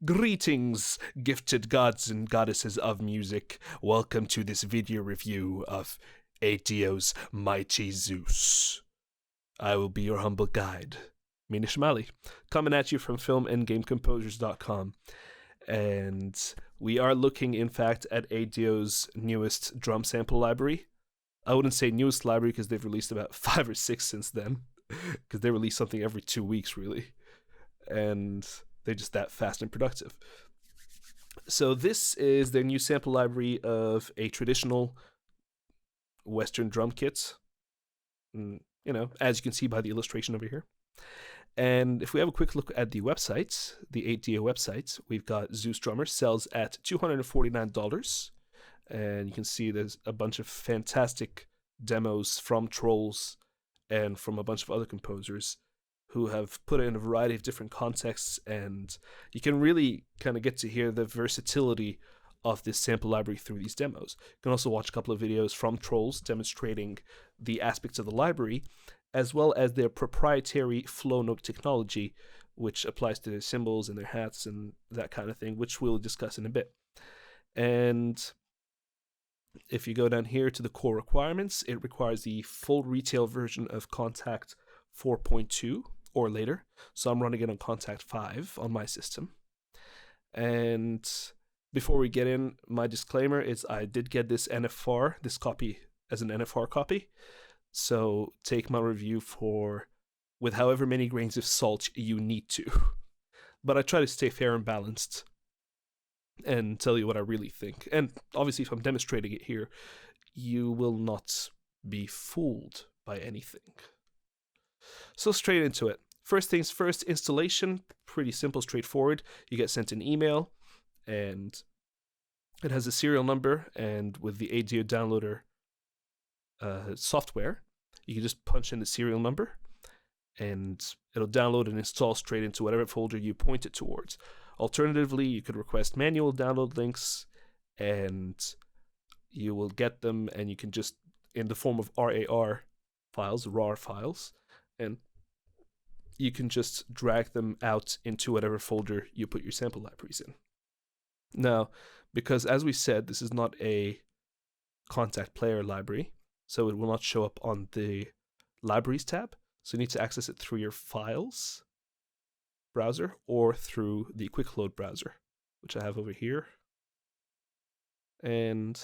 Greetings, gifted gods and goddesses of music. Welcome to this video review of ATO's Mighty Zeus. I will be your humble guide, Meena Shamaly, coming at you from filmandgamecomposers.com. And we are looking, in fact, at ATO's newest drum sample library. I wouldn't say newest library because they've released about 5 or 6 since then, because they release something every 2 weeks, really. And they're just that fast and productive. So this is their new sample library of a traditional Western drum kit. As you can see by the illustration over here. And if we have a quick look at the website, the ATO website, we've got Zeus Drummer, sells at $249. And you can see there's a bunch of fantastic demos from Trolls and from a bunch of other composers who have put it in a variety of different contexts, and you can really kind of get to hear the versatility of this sample library through these demos. You can also watch a couple of videos from Trolls demonstrating the aspects of the library, as well as their proprietary flow note technology, which applies to their cymbals and their hats and that kind of thing, which we'll discuss in a bit. And if you go down here to the core requirements, it requires the full retail version of Kontakt 4.2 or later. So I'm running it on Kontakt 5 on my system. And before we get in, my disclaimer is I did get this copy as an NFR copy. So take my review with however many grains of salt you need to. But I try to stay fair and balanced and tell you what I really think. And obviously, if I'm demonstrating it here, you will not be fooled by anything. So straight into it. First things first, installation, pretty simple, straightforward. You get sent an email, and it has a serial number, and with the ATO downloader software, you can just punch in the serial number, and it'll download and install straight into whatever folder you point it towards. Alternatively, you could request manual download links, and you will get them, and you can just, in the form of RAR files, and you can just drag them out into whatever folder you put your sample libraries in. Now, because as we said, this is not a Kontakt player library, so it will not show up on the libraries tab. So you need to access it through your files browser or through the quick load browser, which I have over here. And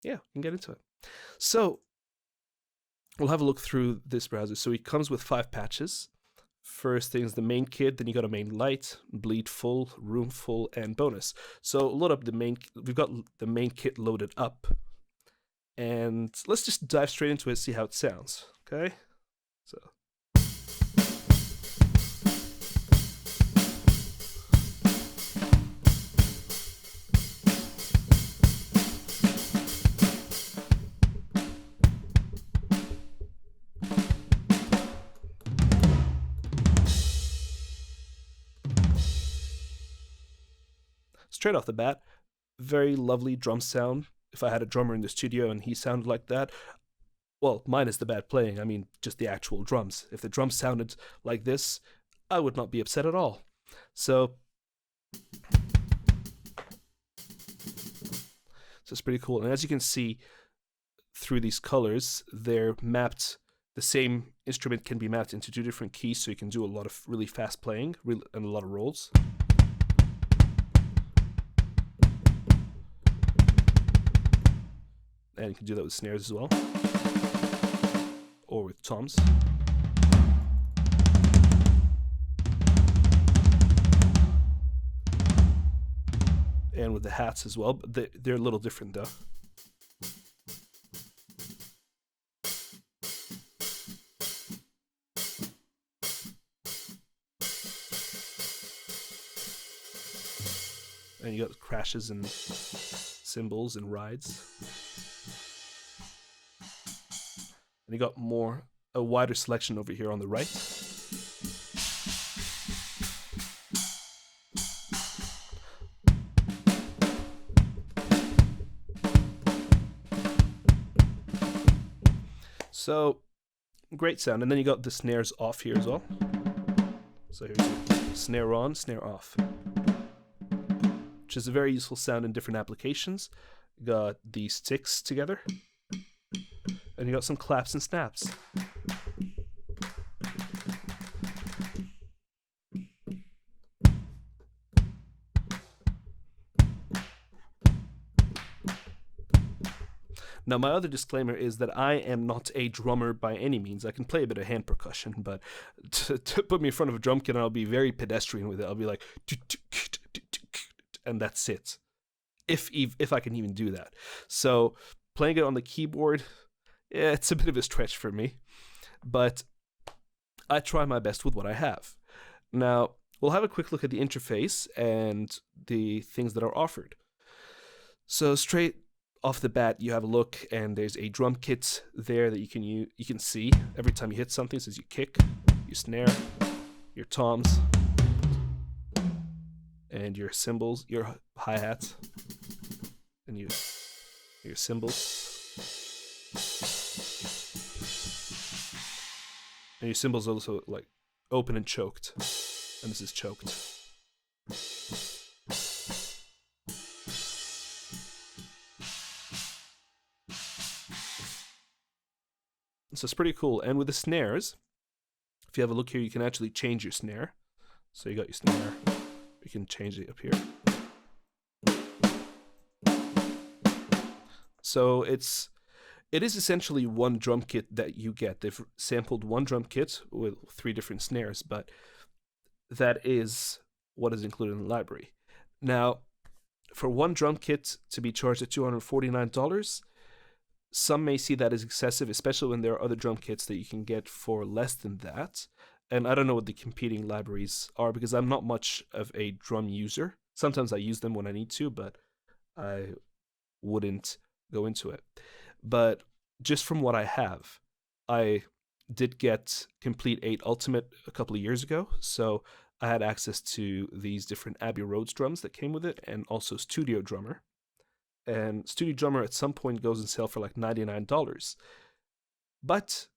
yeah, we can get into it. So we'll have a look through this browser. So it comes with 5 patches. First thing is the main kit, then you got a main light, bleed full, room full, and bonus. So load up we've got the main kit loaded up. And let's just dive straight into it, see how it sounds, okay? So straight off the bat, very lovely drum sound. If I had a drummer in the studio and he sounded like that, well, minus the bad playing, I mean just the actual drums. If the drums sounded like this, I would not be upset at all. So it's pretty cool. And as you can see through these colors, they're mapped. The same instrument can be mapped into 2 different keys, so you can do a lot of really fast playing and a lot of rolls. And you can do that with snares as well, or with toms. And with the hats as well, but they're a little different though. And you got crashes and cymbals and rides. And you got a wider selection over here on the right. So, great sound. And then you got the snares off here as well. So here's snare on, snare off. which is a very useful sound in different applications. You got these sticks together, and you got some claps and snaps. Now, my other disclaimer is that I am not a drummer by any means. I can play a bit of hand percussion, but to put me in front of a drum kit, and I'll be very pedestrian with it. I'll be like, and that's it. If I can even do that. So playing it on the keyboard, yeah, it's a bit of a stretch for me. But I try my best with what I have. Now, we'll have a quick look at the interface and the things that are offered. So straight off the bat, you have a look, and there's a drum kit there that you can see every time you hit something. It says you kick, you snare, your toms, and your cymbals, your hi-hats, and your cymbals. And your cymbals also like open and choked, and this is choked. So it's pretty cool. And with the snares, if you have a look here, you can actually change your snare. So you got your snare. You can change it up here. So it is essentially one drum kit that you get. They've sampled one drum kit with 3 different snares, but that is what is included in the library. Now, for one drum kit to be charged at $249, some may see that as excessive, especially when there are other drum kits that you can get for less than that. And I don't know what the competing libraries are, because I'm not much of a drum user. Sometimes I use them when I need to, but I wouldn't go into it. But just from what I have, I did get Complete 8 Ultimate a couple of years ago, so I had access to these different Abbey Road drums that came with it, and also Studio Drummer. And Studio Drummer at some point goes on sale for like $99. But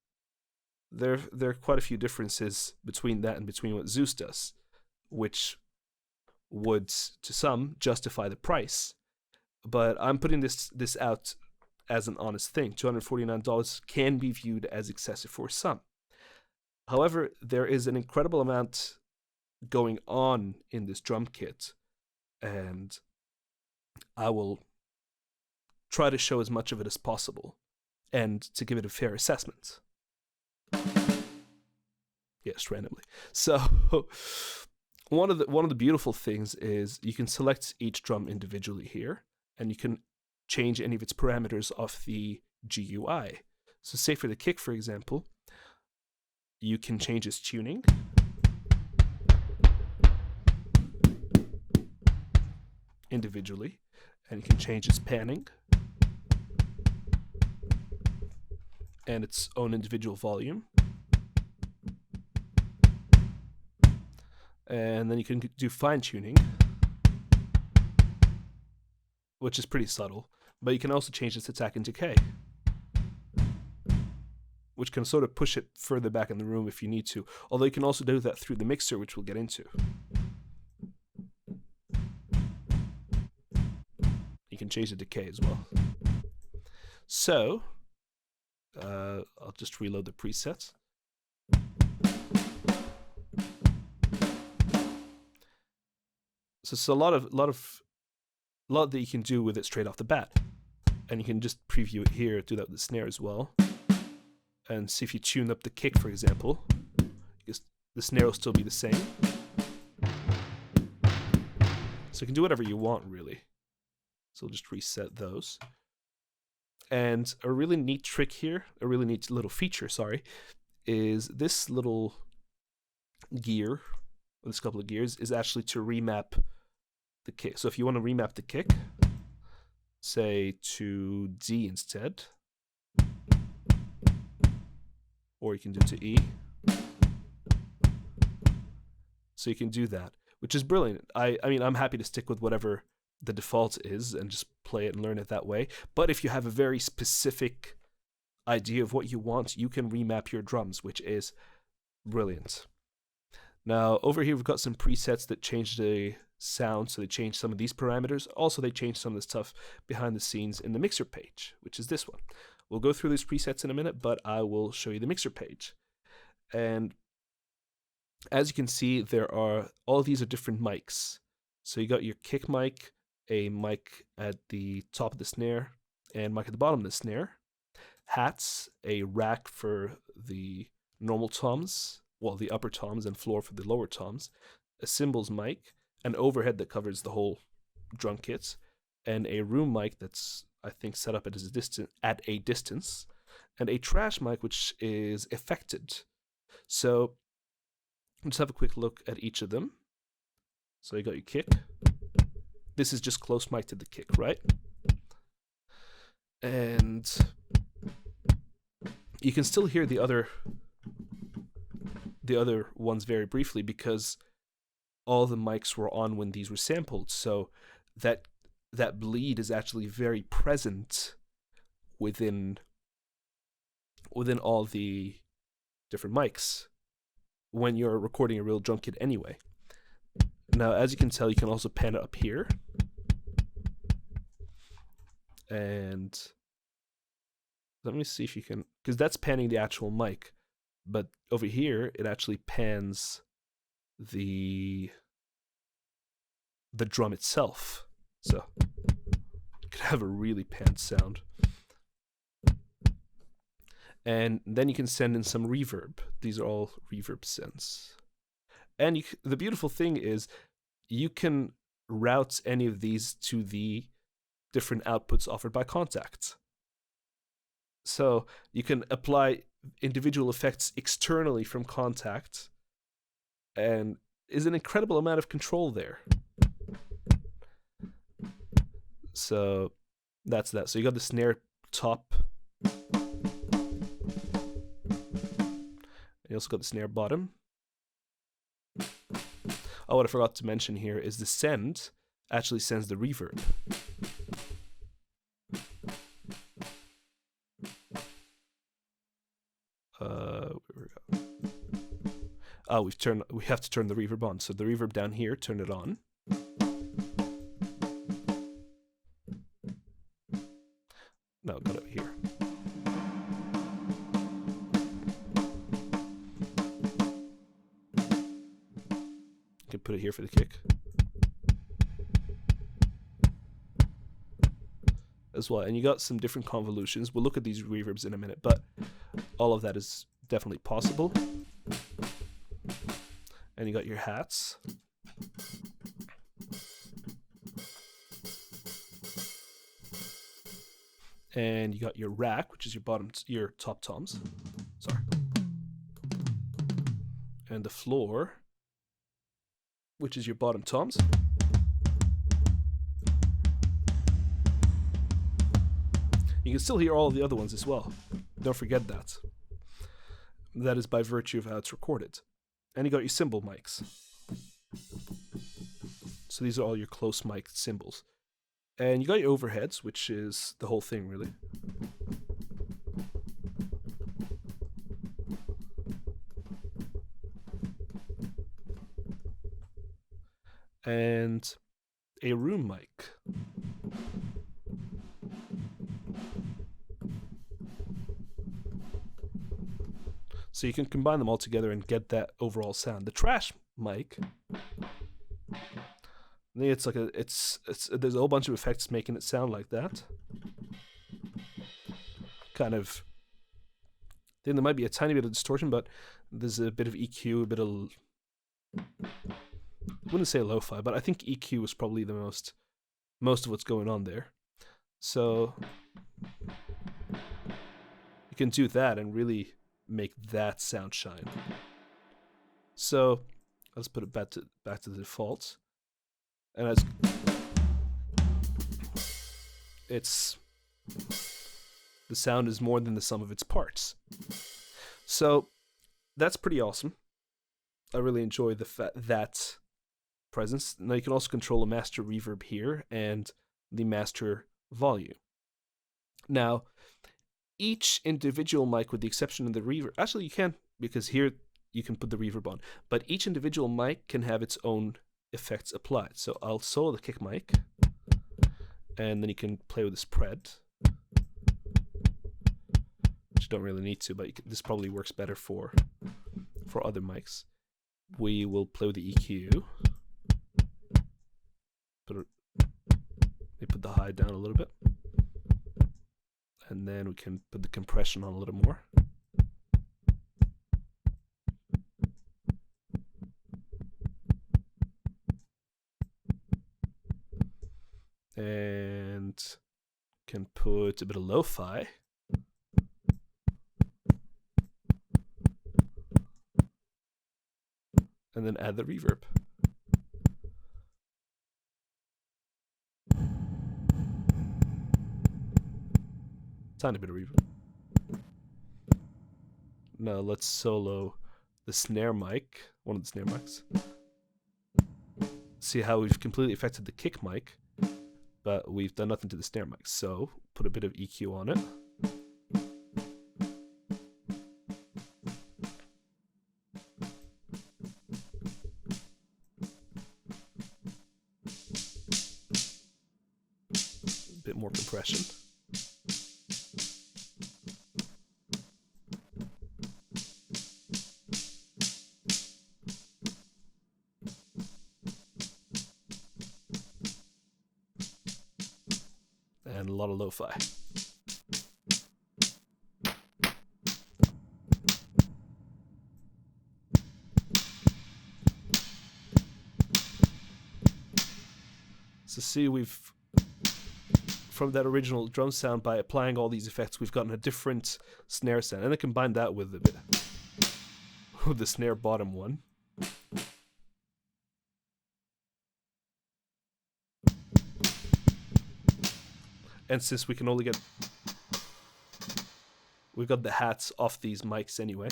there are quite a few differences between that and between what Zeus does, which would, to some, justify the price. But I'm putting this out as an honest thing. $249 can be viewed as excessive for some. However, there is an incredible amount going on in this drum kit, and I will try to show as much of it as possible and to give it a fair assessment. Yes, randomly. So one of the beautiful things is you can select each drum individually here, and you can change any of its parameters off the GUI. So say for the kick, for example, you can change its tuning. Individually, and you can change its panning and its own individual volume. And then you can do fine-tuning, which is pretty subtle, but you can also change its attack and decay, which can sort of push it further back in the room if you need to, although you can also do that through the mixer, which we'll get into. You can change the decay as well. So I'll just reload the presets. So it's a lot that you can do with it straight off the bat, and you can just preview it here, do that with the snare as well, and see if you tune up the kick, for example, because the snare will still be the same. So you can do whatever you want, really. So we'll just reset those. And a really neat trick here, a really neat little feature, is this little gear, or this couple of gears, is actually to remap the kick. So if you want to remap the kick, say to D instead, or you can do it to E. So you can do that, which is brilliant. I mean, I'm happy to stick with whatever the default is and just play it and learn it that way. But if you have a very specific idea of what you want, you can remap your drums, which is brilliant. Now, over here, we've got some presets that change the sound, so they changed some of these parameters. Also, they changed some of the stuff behind the scenes in the mixer page, which is this one. We'll go through these presets in a minute, but I will show you the mixer page. And as you can see, all of these are different mics. So you got your kick mic, a mic at the top of the snare, and mic at the bottom of the snare. Hats, a rack for the normal toms, well, the upper toms, and floor for the lower toms. A cymbals mic, an overhead that covers the whole drum kit, and a room mic that's, I think, set up at a distance, and a trash mic which is affected. So let's have a quick look at each of them. So you got your kick. This is just close mic to the kick, right? And you can still hear the other ones very briefly because all the mics were on when these were sampled. So that bleed is actually very present within all the different mics when you're recording a real drum kit anyway. Now, as you can tell, you can also pan it up here. And let me see if you can, because that's panning the actual mic. But over here, it actually pans the drum itself. So you could have a really panned sound. And then you can send in some reverb. These are all reverb sends. And the beautiful thing is you can route any of these to the different outputs offered by Kontakt. So you can apply individual effects externally from Kontakt, and is an incredible amount of control there. So that's that. So you got the snare top. You also got the snare bottom. Oh, what I forgot to mention here is the send actually sends the reverb. Where we go? Oh, we have to turn the reverb on. So the reverb down here, turn it on. No, got it here. You can put it here for the kick. As well, and you got some different convolutions. We'll look at these reverbs in a minute, but all of that is definitely possible. And you got your hats. And you got your rack, which is your top toms. Sorry. And the floor, which is your bottom toms. You can still hear all of the other ones as well. Don't forget that. That is by virtue of how it's recorded. And you got your cymbal mics. So these are all your close mic cymbals. And you got your overheads, which is the whole thing, really. And a room mic. So you can combine them all together and get that overall sound. The trash mic, it's like there's a whole bunch of effects making it sound like that. Kind of, I think there might be a tiny bit of distortion, but there's a bit of EQ, a bit of, I wouldn't say lo-fi, but I think EQ is probably the most of what's going on there. So you can do that and really make that sound shine. So let's put it back to the default, and it's the sound is more than the sum of its parts. So that's pretty awesome. I really enjoy that presence. Now you can also control a master reverb here and the master volume. Now, each individual mic, with the exception of the reverb, actually you can, because here you can put the reverb on, but each individual mic can have its own effects applied. So I'll solo the kick mic, and then you can play with the spread, which you don't really need to, but this probably works better for other mics. We will play with the EQ. Put the high down a little bit, and then we can put the compression on a little more. And can put a bit of lo-fi. And then add the reverb. Tiny bit of reverb. Now let's solo the snare mic, one of the snare mics. See how we've completely affected the kick mic, but we've done nothing to the snare mic. So put a bit of EQ on it. A bit more compression. And a lot of lo-fi. So see, we've, from that original drum sound, by applying all these effects, we've gotten a different snare sound. And I combine that with a bit with the snare bottom one. And since we can only get, we've got the hats off these mics anyway.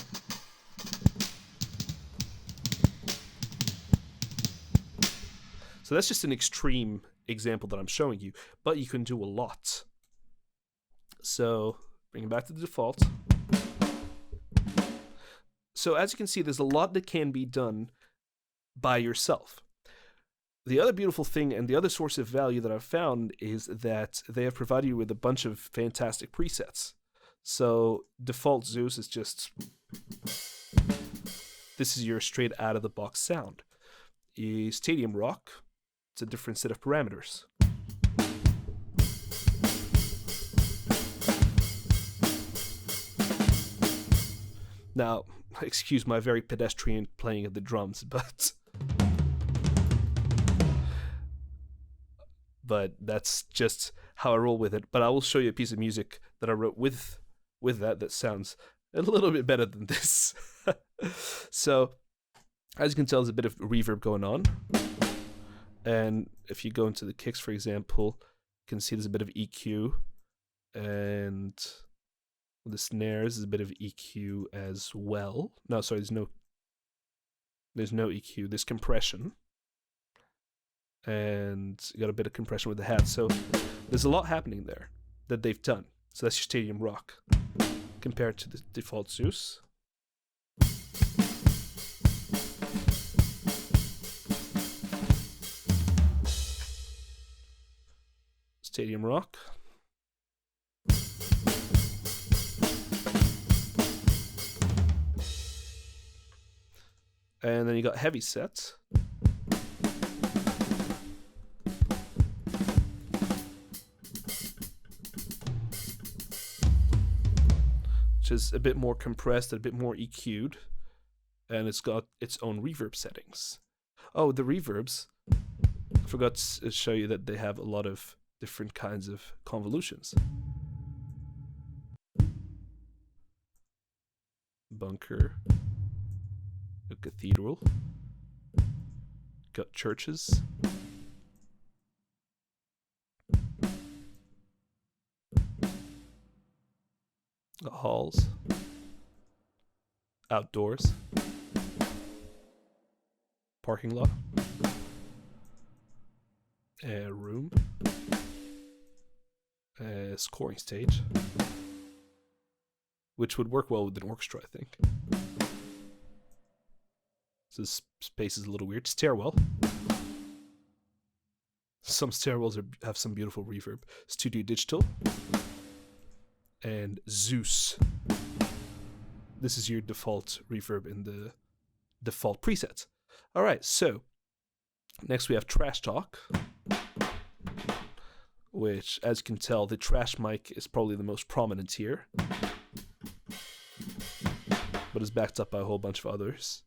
So that's just an extreme example that I'm showing you, but you can do a lot. So bring it back to the default. So as you can see, there's a lot that can be done by yourself. The other beautiful thing and the other source of value that I've found is that they have provided you with a bunch of fantastic presets. So default Zeus is just, this is your straight out of the box sound. Stadium Rock, it's a different set of parameters. Now, excuse my very pedestrian playing of the drums, but that's just how I roll with it. But I will show you a piece of music that I wrote with that sounds a little bit better than this. So, as you can tell, there's a bit of reverb going on. And if you go into the kicks, for example, you can see there's a bit of EQ. And with the snares, there's a bit of EQ as well. No, sorry, there's no EQ. There's compression. And you got a bit of compression with the hat. So there's a lot happening there that they've done. So that's your Stadium Rock compared to the default Zeus. Stadium Rock. And then you got heavy set. Which is a bit more compressed, a bit more EQ'd, and it's got its own reverb settings. Oh, the reverbs, I forgot to show you that they have a lot of different kinds of convolutions. Bunker, a cathedral, got churches. Got halls, outdoors, parking lot, a room, a scoring stage, which would work well with an orchestra, I think. So this space is a little weird. Stairwell, Some stairwells have some beautiful reverb. Studio Digital and Zeus. This is your default reverb in the default presets. All right, so next we have Trash Talk, which, as you can tell, the trash mic is probably the most prominent here, but is backed up by a whole bunch of others.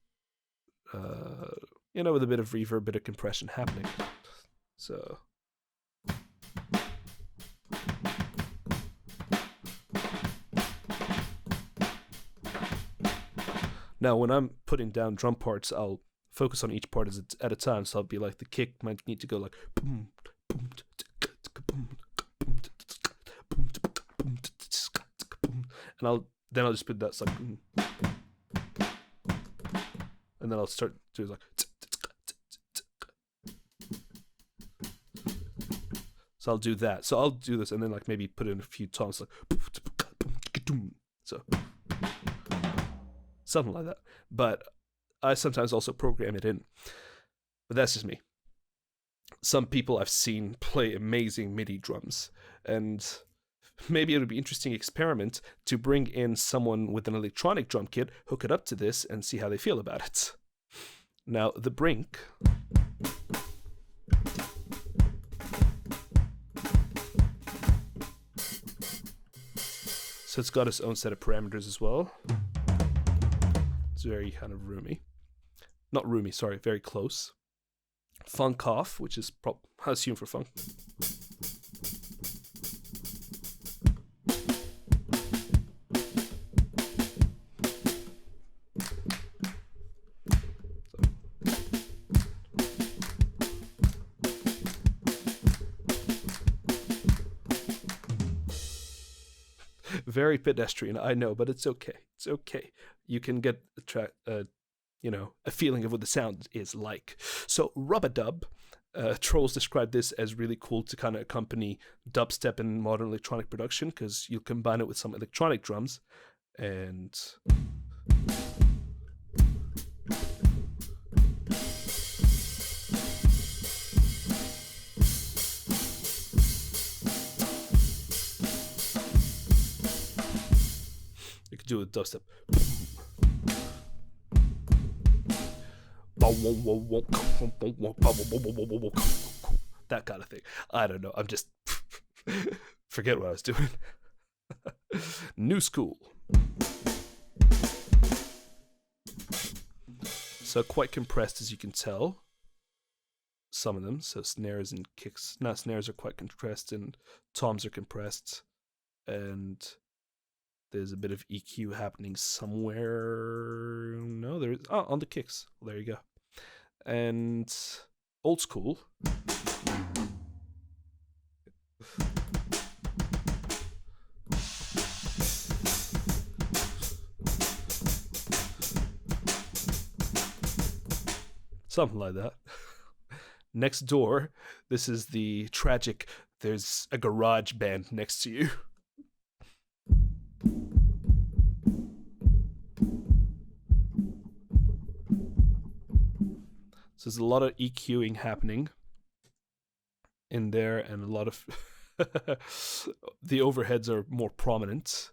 With a bit of reverb, bit of compression happening. So now when I'm putting down drum parts, I'll focus on each part at a time. So I'll be like, the kick might need to go like boom, boom, and I'll just put that like, and then I'll start doing like. So I'll do that. So I'll do this and then like maybe put in a few tones like so something like that. But I sometimes also program it in. But that's just me. Some people I've seen play amazing MIDI drums, and maybe it would be an interesting experiment to bring in someone with an electronic drum kit, hook it up to this, and see how they feel about it. Now, the Brink. So it's got its own set of parameters as well. It's very kind of roomy. Not roomy, sorry, very close. Funk Off, which is, I assume, for funk. Very pedestrian, I know, but it's okay. It's okay. You can get a feeling of what the sound is like. So Rub-a-Dub, trolls describe this as really cool to kind of accompany dubstep and modern electronic production, because you'll combine it with some electronic drums, and you could do it with dubstep. That kind of thing. I don't know. I'm just forget what I was doing. New school. So quite compressed, as you can tell. Some of them. So snares and kicks. Now snares are quite compressed and toms are compressed. And there's a bit of EQ happening somewhere. No, there is. Oh, on the kicks. Well, there you go. And old school. Something like that. Next door, this is the tragic, there's a garage band next to you. So there's a lot of EQing happening in there, and a lot of the overheads are more prominent,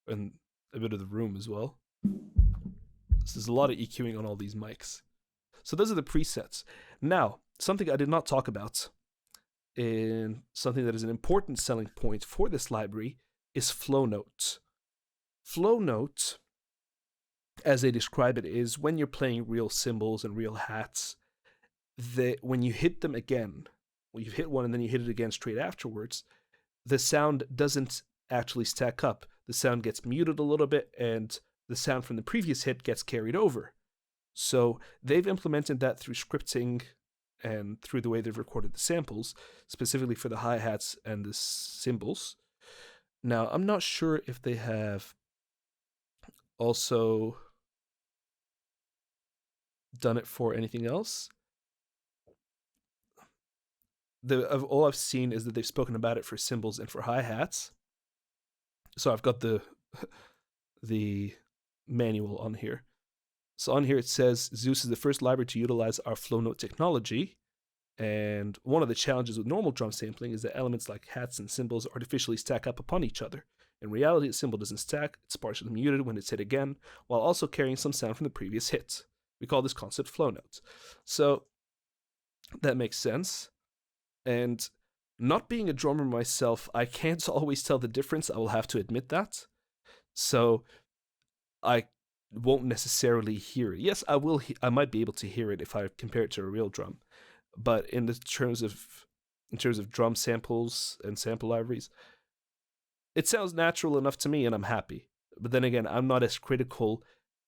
and a bit of the room as well. So there's a lot of EQing on all these mics. So those are the presets. Now, something I did not talk about, and something that is an important selling point for this library, is flow notes. Flow note, as they describe it, is when you're playing real cymbals and real hats, when you hit them again, when you hit one and then you hit it again straight afterwards, the sound doesn't actually stack up. The sound gets muted a little bit, and the sound from the previous hit gets carried over. So they've implemented that through scripting and through the way they've recorded the samples, specifically for the hi-hats and the cymbals. Now, I'm not sure if they have also done it for anything else. All I've seen is that they've spoken about it for cymbals and for hi-hats. So I've got the manual on here. So on here it says, Zeus is the first library to utilize our flow note technology. And one of the challenges with normal drum sampling is that elements like hats and cymbals artificially stack up upon each other. In reality, a cymbal doesn't stack, it's partially muted when it's hit again, while also carrying some sound from the previous hit. We call this concept flow notes. So that makes sense. And not being a drummer myself, I can't always tell the difference, I will have to admit that. So I won't necessarily hear it. Yes, I will. I might be able to hear it if I compare it to a real drum. But in terms of drum samples and sample libraries, it sounds natural enough to me, and I'm happy. But then again, I'm not as critical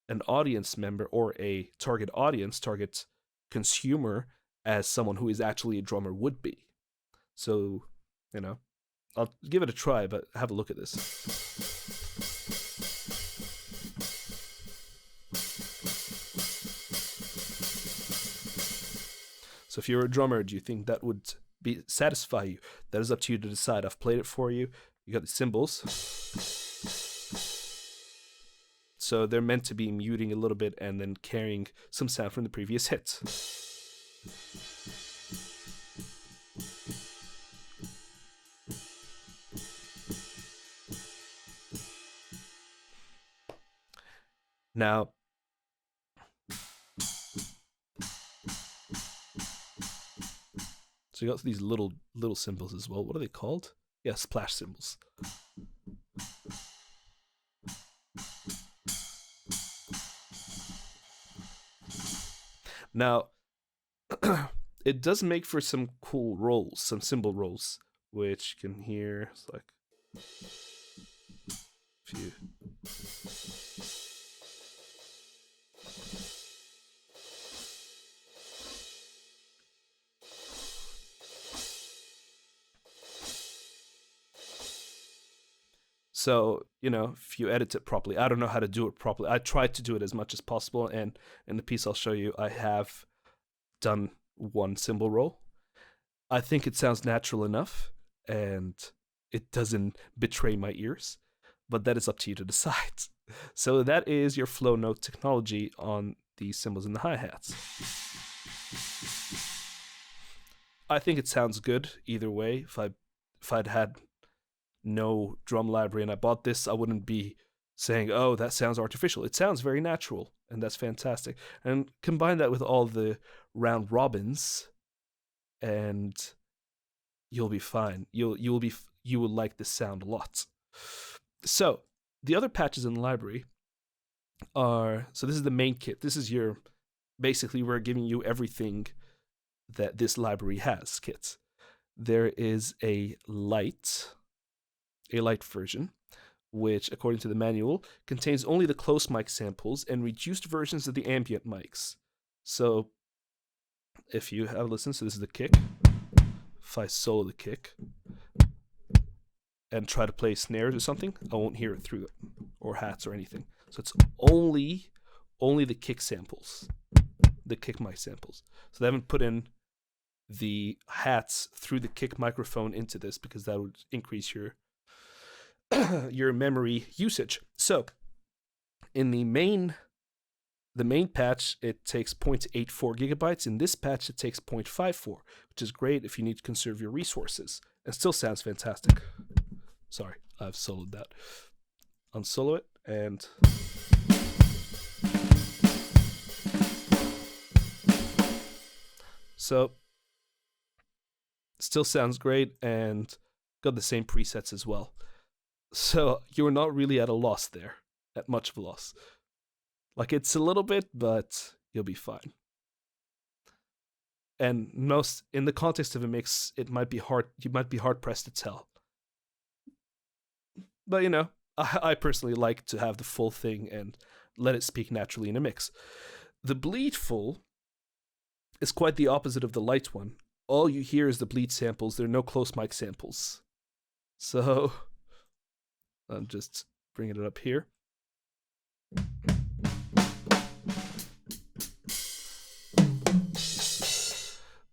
an audience member or a target audience, target consumer, as someone who is actually a drummer would be. So, I'll give it a try, but have a look at this. So if you're a drummer, do you think that would satisfy you? That is up to you to decide. I've played it for you. You got the cymbals. So they're meant to be muting a little bit and then carrying some sound from the previous hit. Now, so you got these little cymbals as well. What are they called? Yeah, splash cymbals. Now, it does make for some cool rolls, some cymbal rolls, which you can hear. It's like a few. So, if you edit it properly, I don't know how to do it properly. I tried to do it as much as possible, and in the piece I'll show you, I have done one cymbal roll. I think it sounds natural enough, and it doesn't betray my ears, but that is up to you to decide. So that is your flow note technology on the cymbals and the hi-hats. I think it sounds good either way. If I'd had no drum library and I bought this, I wouldn't be saying, oh, that sounds artificial. It sounds very natural, and that's fantastic. And combine that with all the round robins, and you'll be fine. You will like this sound a lot. So the other patches in the library are, so this is the main kit. This is basically we're giving you everything that this library has, kits. There is a light version, which, according to the manual, contains only the close mic samples and reduced versions of the ambient mics. So, if you have a listen, so this is the kick. If I solo the kick and try to play snares or something, I won't hear it through it, or hats or anything. So it's only the kick samples, the kick mic samples. So they haven't put in the hats through the kick microphone into this because that would increase your memory usage. So in the main patch, it takes 0.84 gigabytes. In this patch, it takes 0.54, which is great if you need to conserve your resources. It still sounds fantastic. Sorry, I've soloed that. Unsolo it, and so still sounds great, and got the same presets as well. So you're not really at a loss there, at much of a loss. Like, it's a little bit, but you'll be fine. And in the context of a mix, you might be hard pressed to tell. But I personally like to have the full thing and let it speak naturally in a mix. The bleed full is quite the opposite of the light one. All you hear is the bleed samples. There are no close mic samples. So I'm just bringing it up here.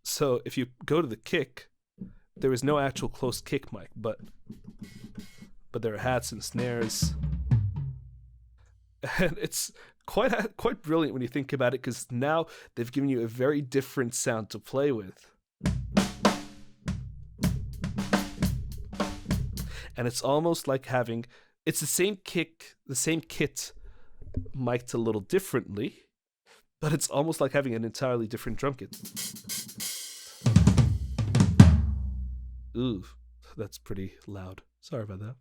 So if you go to the kick, there is no actual close kick mic, but there are hats and snares. And it's quite brilliant when you think about it, because now they've given you a very different sound to play with. and it's almost like having it's the same kit mic'd a little differently, but it's almost like having an entirely different drum kit. Ooh, that's pretty loud. Sorry about that.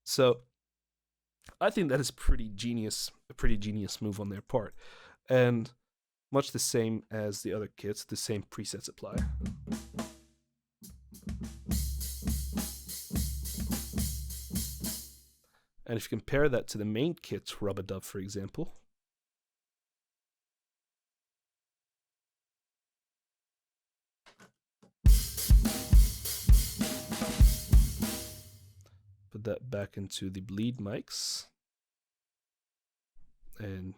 So I think that is a pretty genius move on their part. And much the same as the other kits, the same presets apply. And if you compare that to the main kit, Rub-a-Dub, for example, put that back into the bleed mics and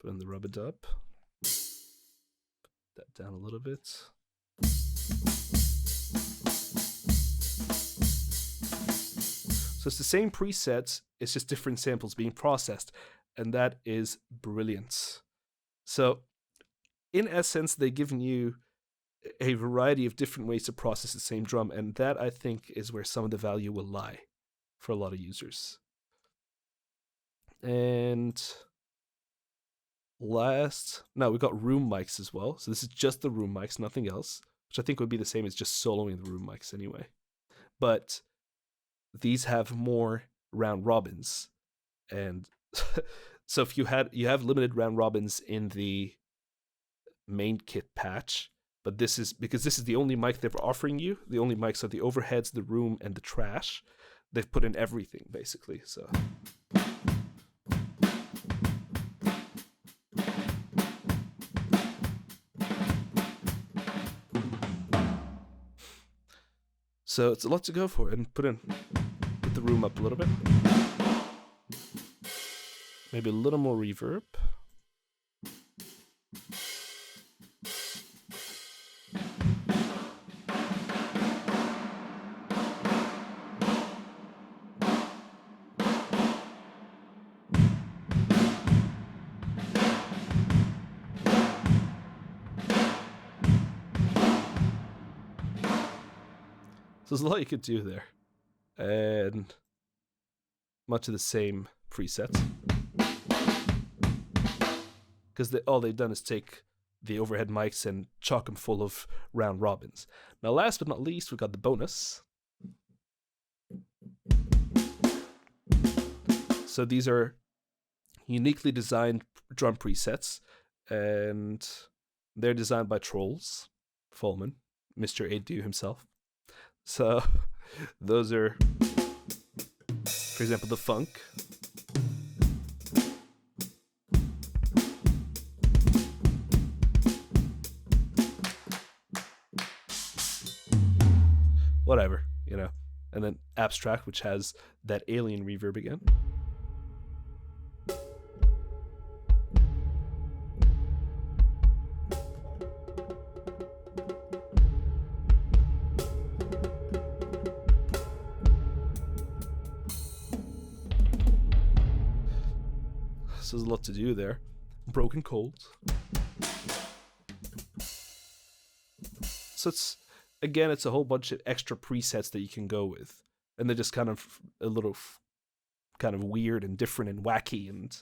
put in the Rub-a-Dub. Put that down a little bit. So it's the same presets, it's just different samples being processed, and that is brilliant. So in essence, they've given you a variety of different ways to process the same drum, and that, I think, is where some of the value will lie for a lot of users. And now we've got room mics as well. So this is just the room mics, nothing else, which I think would be the same as just soloing the room mics anyway. But these have more round robins, and so if you have limited round robins in the main kit patch, but this is because this is the only mic they're offering you. The only mics are the overheads, the room, and the trash. They've put in everything basically. So it's a lot to go for, and put the room up a little bit. Maybe a little more reverb. So there's a lot you could do there, and much of the same presets, because all they've done is take the overhead mics and chock them full of round robins. Now, last but not least, we've got the bonus. So these are uniquely designed drum presets, and they're designed by Trolls, Folman, Mr. Adu himself. So those are, for example, the funk. Whatever, and then abstract, which has that alien reverb again. So there's a lot to do there. Broken Cold. So it's a whole bunch of extra presets that you can go with, and they're just kind of a little kind of weird and different and wacky and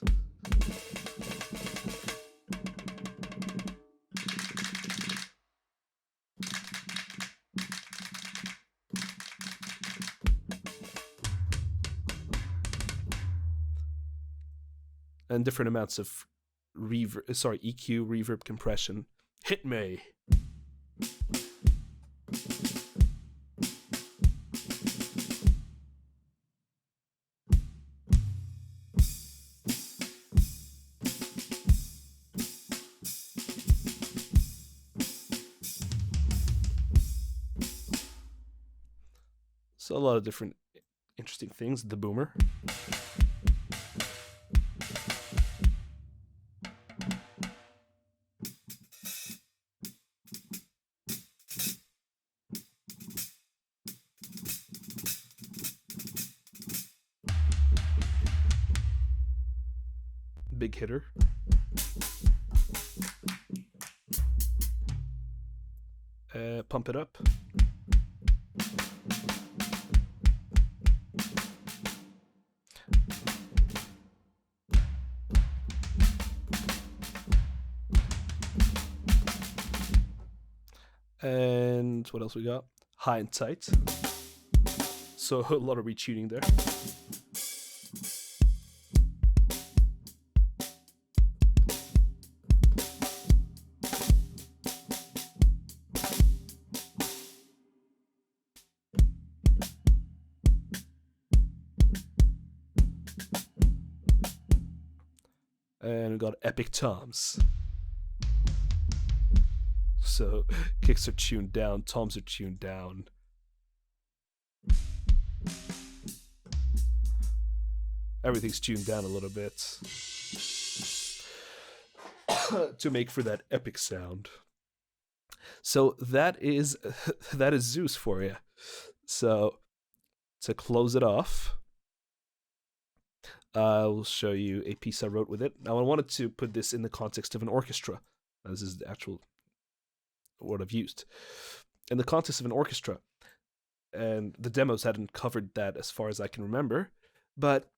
different amounts of EQ, reverb, compression. Hit me. So a lot of different interesting things. The boomer. Big hitter. pump it up. And what else we got? High and tight. So a lot of retuning there. And we got epic toms. So kicks are tuned down, toms are tuned down. Everything's tuned down a little bit to make for that epic sound. So that is Zeus for you. So to close it off, I'll show you a piece I wrote with it. Now I wanted to put this in the context of an orchestra. Now, this is the actual word I've used. In the context of an orchestra. And the demos hadn't covered that as far as I can remember. But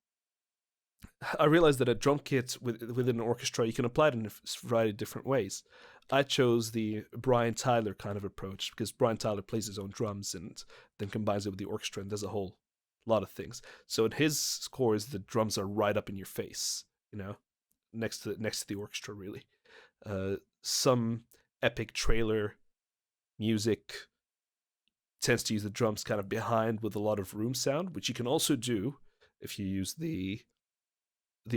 I realized that a drum kit within an orchestra, you can apply it in a variety of different ways. I chose the Brian Tyler kind of approach because Brian Tyler plays his own drums and then combines it with the orchestra and does a whole lot of things. So in his scores, the drums are right up in your face, next to the orchestra, really. Some epic trailer music tends to use the drums kind of behind with a lot of room sound, which you can also do if you use the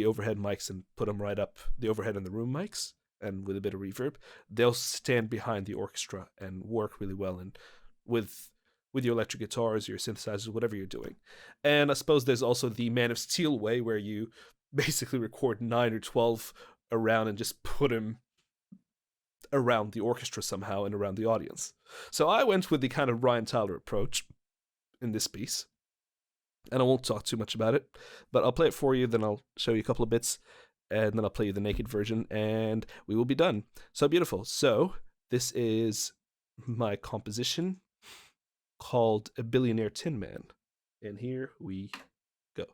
overhead mics and put them right up, the overhead and the room mics, and with a bit of reverb. They'll stand behind the orchestra and work really well, and with your electric guitars, your synthesizers, whatever you're doing. And I suppose there's also the Man of Steel way, where you basically record 9 or 12 around and just put them around the orchestra somehow and around the audience. So I went with the kind of Brian Tyler approach in this piece. And I won't talk too much about it, but I'll play it for you, then I'll show you a couple of bits, and then I'll play you the naked version, and we will be done. So beautiful. So this is my composition called A Billionaire Tin Man. And here we go.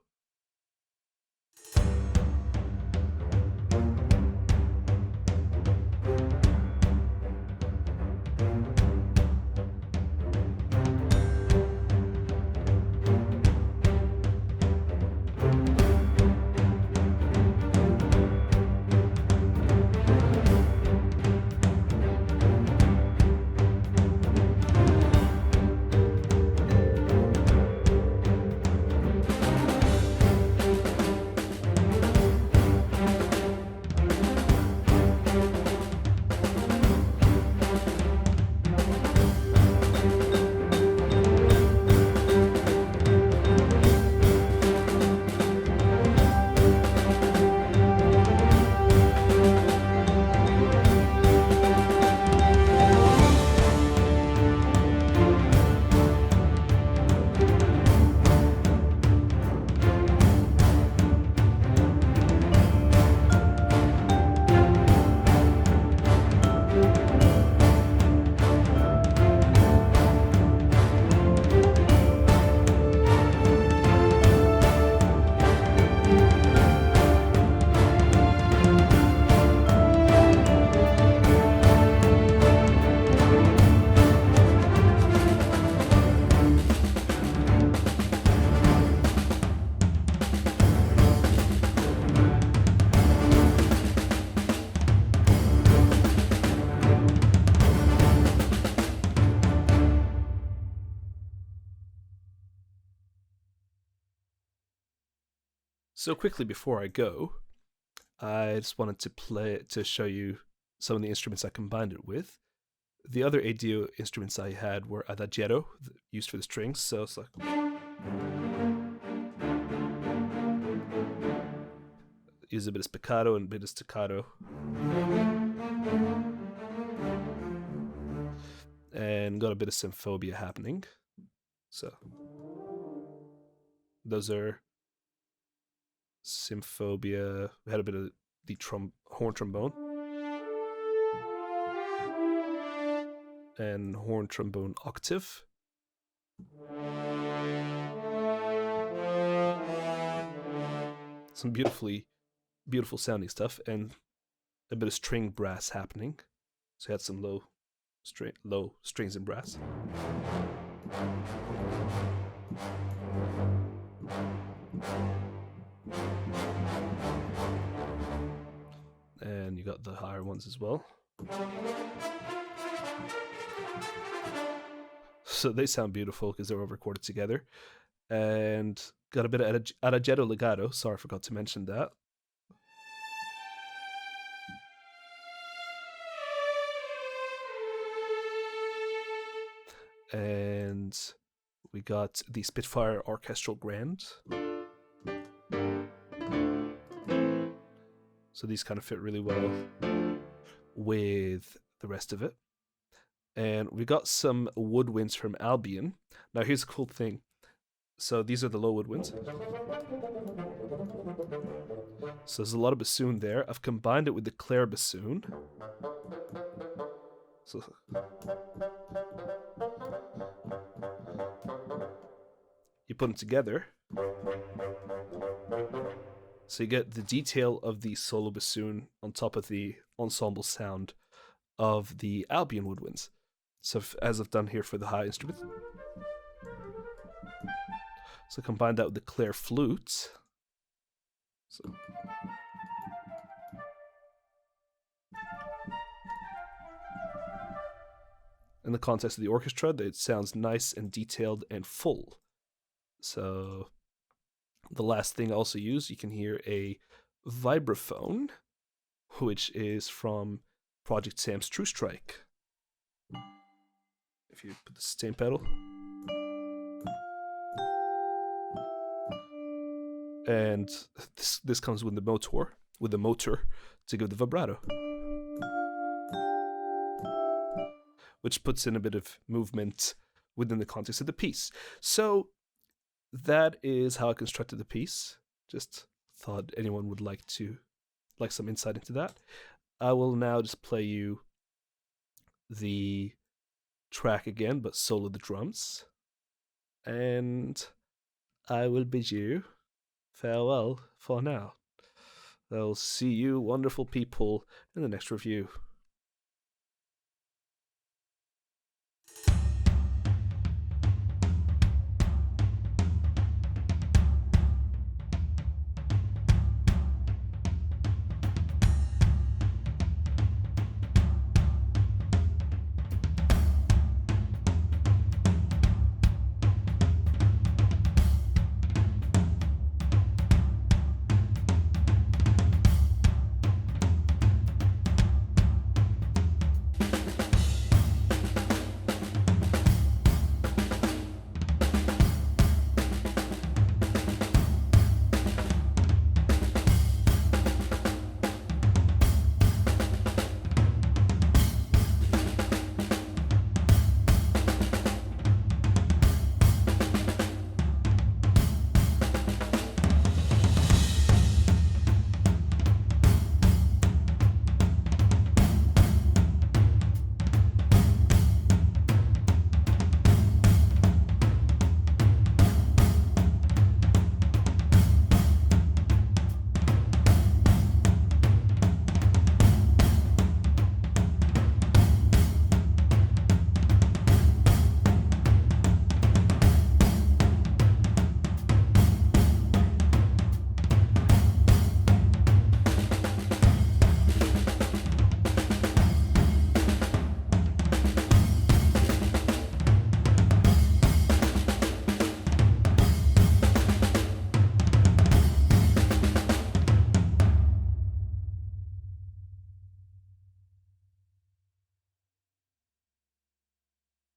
So quickly before I go, I just wanted to show you some of the instruments I combined it with. The other ADO instruments I had were adagietto, used for the strings, so it's like... Use a bit of spiccato and a bit of staccato. And got a bit of symphobia happening. So those are symphobia. We had a bit of the horn trombone. and horn trombone octave. Some beautiful sounding stuff, and a bit of string brass happening. So you had some low strings and brass. And you got the higher ones as well. So they sound beautiful because they were recorded together. And got a bit of arruggetto legato. Sorry, I forgot to mention that. And we got the Spitfire Orchestral Grand. So these kind of fit really well with the rest of it. And we got some woodwinds from Albion. Now here's a cool thing. So these are the low woodwinds. So there's a lot of bassoon there. I've combined it with the Clare bassoon. So you put them together. So you get the detail of the solo bassoon on top of the ensemble sound of the Albion woodwinds. So as I've done here for the high instrument. So combine that with the Clare flute. So in the context of the orchestra, it sounds nice and detailed and full. So the last thing I also use, you can hear a vibraphone, which is from Project Sam's True Strike. If you put the sustain pedal. And this comes with the motor to give the vibrato, which puts in a bit of movement within the context of the piece. So that is how I constructed the piece. Just thought anyone would like some insight into that. I will now just play you the track again, but solo the drums. And I will bid you farewell for now. I'll see you, wonderful people, in the next review.